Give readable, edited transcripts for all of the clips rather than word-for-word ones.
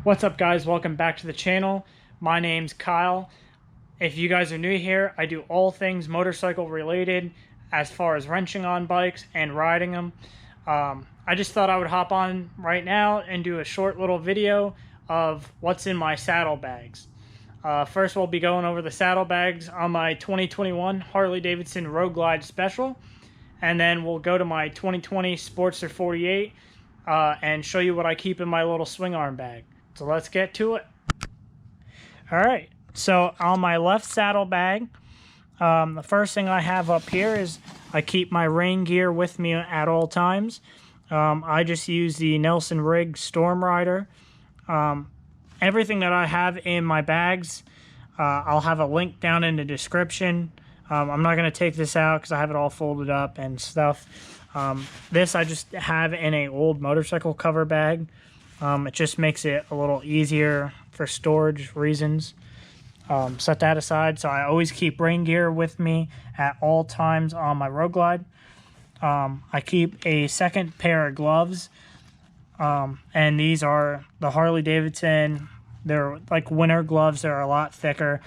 What's up, guys? Welcome back to the channel. My name's Kyle. If you guys are new here, I do all things motorcycle related as far as wrenching on bikes and riding them. I just thought I would hop on right now and do a short little video of what's in my saddlebags. First, we'll be going over the saddlebags on my 2021 Harley Davidson Road Glide Special, and then we'll go to my 2020 Sportster 48 and show you what I keep in my little swing arm bag. So let's get to it. Alright, so on my left saddlebag, the first thing I have up here is I keep my rain gear with me at all times. I just use the Nelson Rig Storm Rider. Everything that I have in my bags, I'll have a link down in the description. I'm not going to take this out because I have it all folded up and stuff. This I just have in an old motorcycle cover bag. It just makes it a little easier for storage reasons. Set that aside. So I always keep rain gear with me at all times on my Road Glide. I keep a second pair of gloves. And these are the Harley Davidson. They're like winter gloves. They're a lot thicker.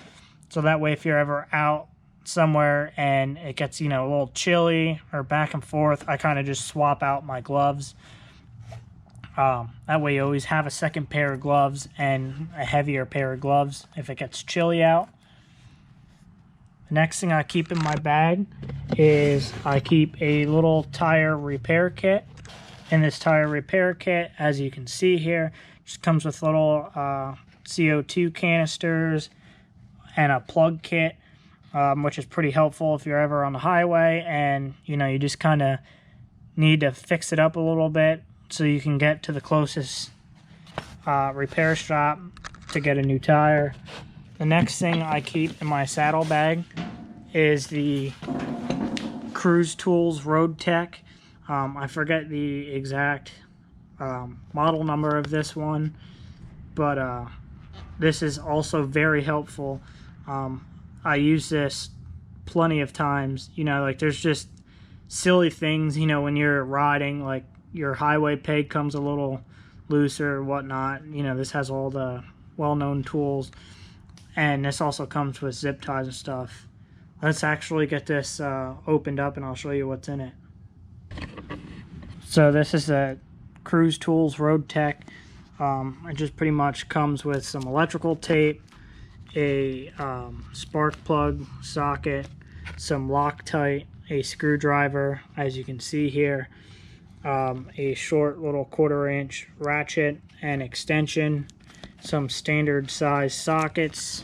So that way if you're ever out somewhere and it gets, you know, a little chilly or back and forth, I kind of just swap out my gloves. That way you always have a second pair of gloves and a heavier pair of gloves if it gets chilly out. The next thing I keep in my bag is I keep a little tire repair kit. In this tire repair kit, as you can see here, just comes with little CO2 canisters and a plug kit, which is pretty helpful if you're ever on the highway and you just kind of need to fix it up a little bit so you can get to the closest repair shop to get a new tire. The next thing I keep in my saddlebag is the Cruise Tools Road Tech. I forget the exact model number of this one, but this is also very helpful. I use this plenty of times. Like there's just silly things, when you're riding, like your highway peg comes a little looser or whatnot. This has all the well-known tools, and this also comes with zip ties and stuff. Let's actually get this opened up and I'll show you what's in it. So this is the Cruise Tools Road Tech. It just pretty much comes with some electrical tape, a spark plug socket, some Loctite, a screwdriver, as you can see here, a short little 1/4 inch ratchet and extension, some standard size sockets.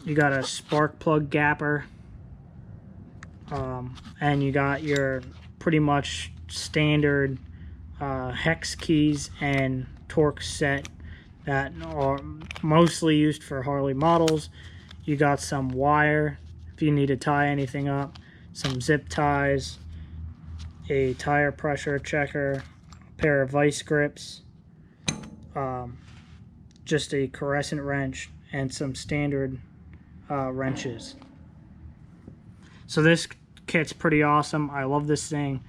You got a spark plug gapper, and you got your pretty much standard hex keys and torque set that are mostly used for Harley models. You got some wire if you need to tie anything up, some zip ties, a tire pressure checker, a pair of vice grips, just a crescent wrench, and some standard wrenches. So this kit's pretty awesome. I love this thing.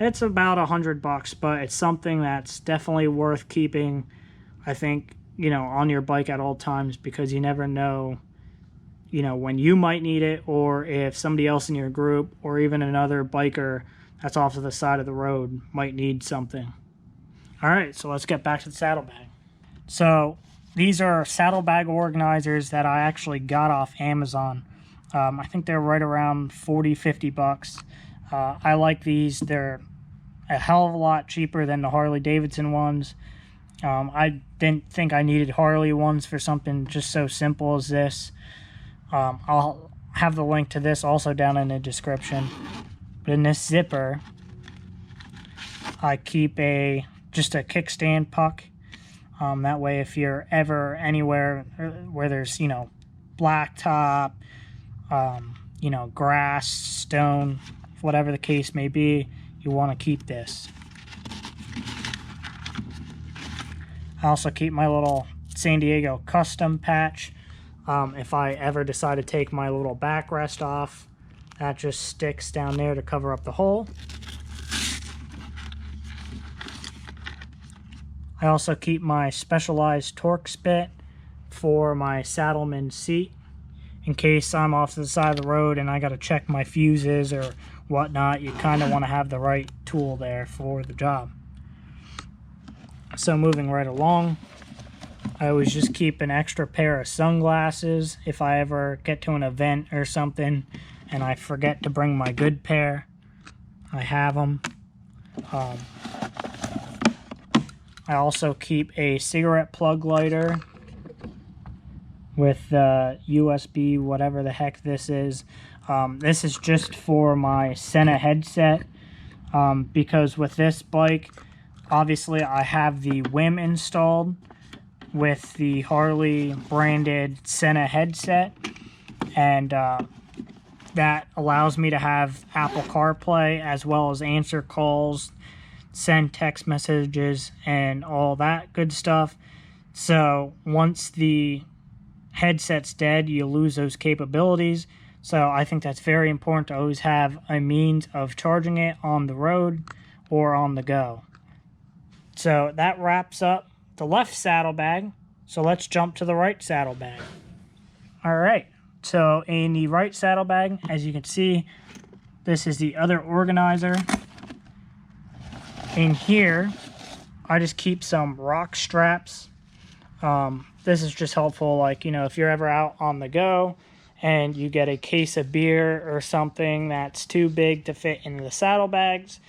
It's about $100, but it's something that's definitely worth keeping, I think, on your bike at all times, because you never know, when you might need it, or if somebody else in your group or even another biker that's off to the side of the road might need something. All right, so let's get back to the saddlebag. So these are saddlebag organizers that I actually got off Amazon. I think they're right around $40-50. I like these. They're a hell of a lot cheaper than the Harley Davidson ones. I didn't think I needed Harley ones for something just so simple as this. I'll have the link to this also down in the description. But in this zipper, I keep just a kickstand puck. That way if you're ever anywhere where there's, blacktop, grass, stone, whatever the case may be, you want to keep this. I also keep my little San Diego custom patch. If I ever decide to take my little backrest off, that just sticks down there to cover up the hole. I also keep my specialized Torx bit for my saddleman seat in case I'm off to the side of the road and I got to check my fuses or whatnot. You kind of want to have the right tool there for the job. So moving right along, I always just keep an extra pair of sunglasses if I ever get to an event or something and I forget to bring my good pair. I have them. I also keep a cigarette plug lighter with the USB, whatever the heck this is. This is just for my Senna headset, because with this bike, obviously I have the WIM installed with the Harley branded Senna headset, and that allows me to have Apple CarPlay as well as answer calls, send text messages, and all that good stuff. So once the headset's dead, you lose those capabilities. So I think that's very important to always have a means of charging it on the road or on the go. So that wraps up the left saddlebag. So let's jump to the right saddlebag. All right, so in the right saddlebag, as you can see, this is the other organizer. In here, I just keep some rock straps. This is just helpful, like, you know, if you're ever out on the go and you get a case of beer or something that's too big to fit into the saddlebags,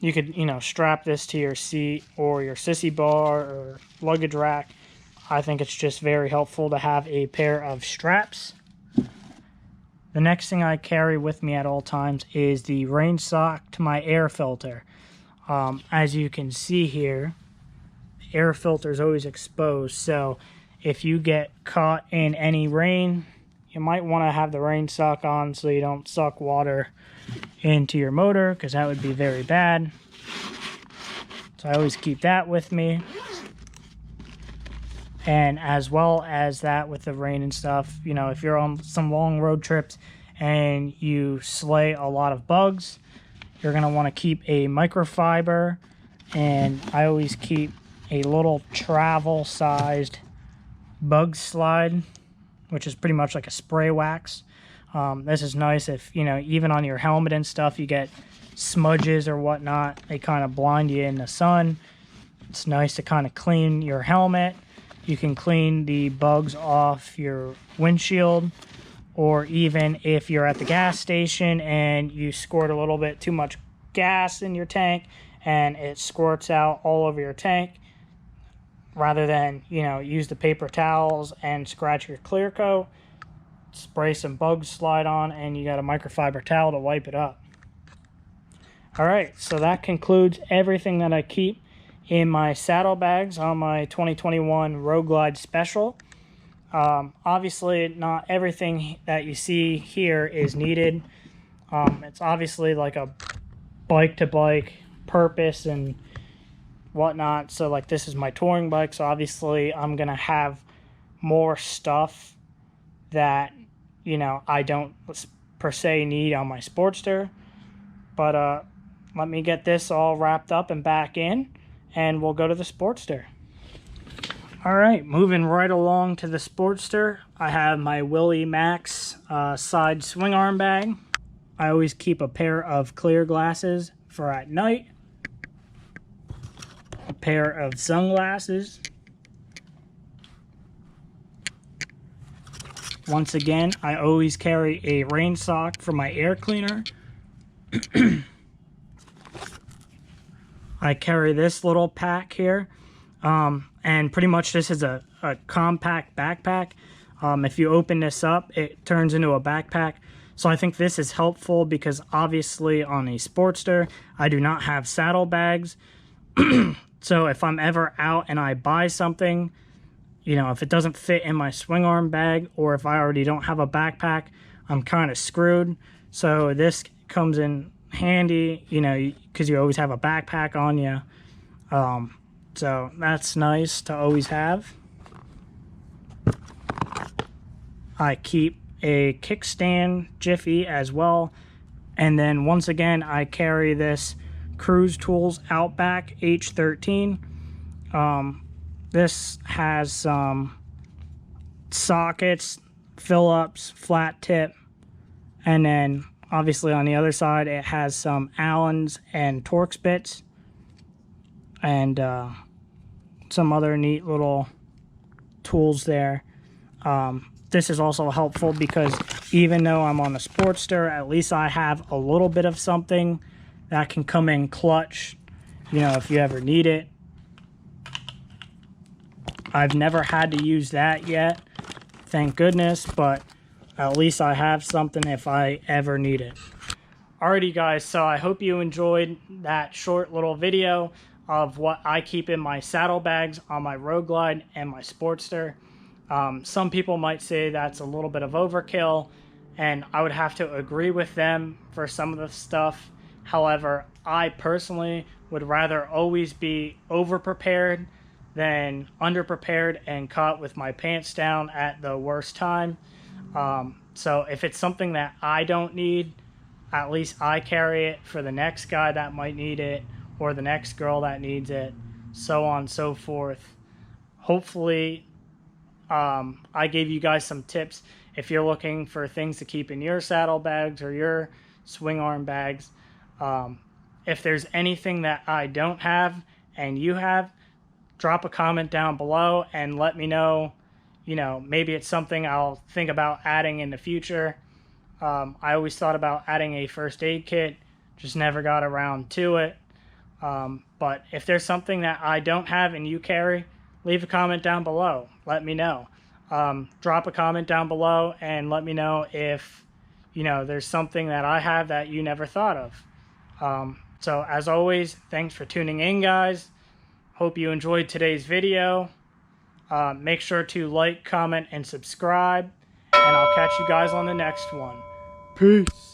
you could, you know, strap this to your seat or your sissy bar or luggage rack. I think it's just very helpful to have a pair of straps. The next thing I carry with me at all times is the rain sock to my air filter. As you can see here, the air filter is always exposed, so if you get caught in any rain, you might want to have the rain sock on so you don't suck water into your motor, because that would be very bad. So I always keep that with me. And as well as that, with the rain and stuff, you know, if you're on some long road trips and you slay a lot of bugs, you're going to want to keep a microfiber. And I always keep a little travel sized bug slide, which is pretty much like a spray wax. This is nice if, you know, even on your helmet and stuff, you get smudges or whatnot. They kind of blind you in the sun. It's nice to kind of clean your helmet. You can clean the bugs off your windshield, or even if you're at the gas station and you squirt a little bit too much gas in your tank and it squirts out all over your tank, rather than, you know, use the paper towels and scratch your clear coat, spray some bug slide on and you got a microfiber towel to wipe it up. All right, so that concludes everything that I keep in my saddlebags on my 2021 Road Glide Special. Obviously, not everything that you see here is needed. It's obviously like a bike-to-bike purpose and whatnot. So, like, this is my touring bike, so obviously I'm going to have more stuff that, you know, I don't per se need on my Sportster. But let me get this all wrapped up and back in, and we'll go to the Sportster. All right, moving right along to the Sportster, I have my Willie Max side swing arm bag. I always keep a pair of clear glasses for at night, a pair of sunglasses. Once again, I always carry a rain sock for my air cleaner. I carry this little pack here, and pretty much this is a compact backpack. If you open this up, it turns into a backpack. So I think this is helpful because obviously on a Sportster, I do not have saddlebags. So if I'm ever out and I buy something, you know, if it doesn't fit in my swing arm bag, or if I already don't have a backpack, I'm kind of screwed. So this comes in handy, you know, because you always have a backpack on you. So that's nice to always have. I keep a kickstand Jiffy as well. And then once again, I carry this Cruise Tools Outback H13. This has some sockets, Phillips, flat tip, and then obviously on the other side it has some Allens and Torx bits, and some other neat little tools there. This is also helpful because even though I'm on a Sportster, at least I have a little bit of something that can come in clutch, you know, if you ever need it. I've never had to use that yet, thank goodness, but at least I have something if I ever need it. Alrighty guys, so I hope you enjoyed that short little video of what I keep in my saddlebags on my Road Glide and my Sportster. Some people might say that's a little bit of overkill, and I would have to agree with them for some of the stuff. However, I personally would rather always be over-prepared than underprepared and caught with my pants down at the worst time. So if it's something that I don't need, at least I carry it for the next guy that might need it, or the next girl that needs it, so on and so forth. Hopefully, I gave you guys some tips if you're looking for things to keep in your saddlebags or your swing arm bags. If there's anything that I don't have and you have, drop a comment down below and let me know. You know, maybe it's something I'll think about adding in the future. I always thought about adding a first aid kit, just never got around to it. But if there's something that I don't have and you carry, leave a comment down below. Let me know. Drop a comment down below and let me know if, you know, there's something that I have that you never thought of. So as always, thanks for tuning in, guys. Hope you enjoyed today's video. Make sure to like, comment, and subscribe. And I'll catch you guys on the next one. Peace.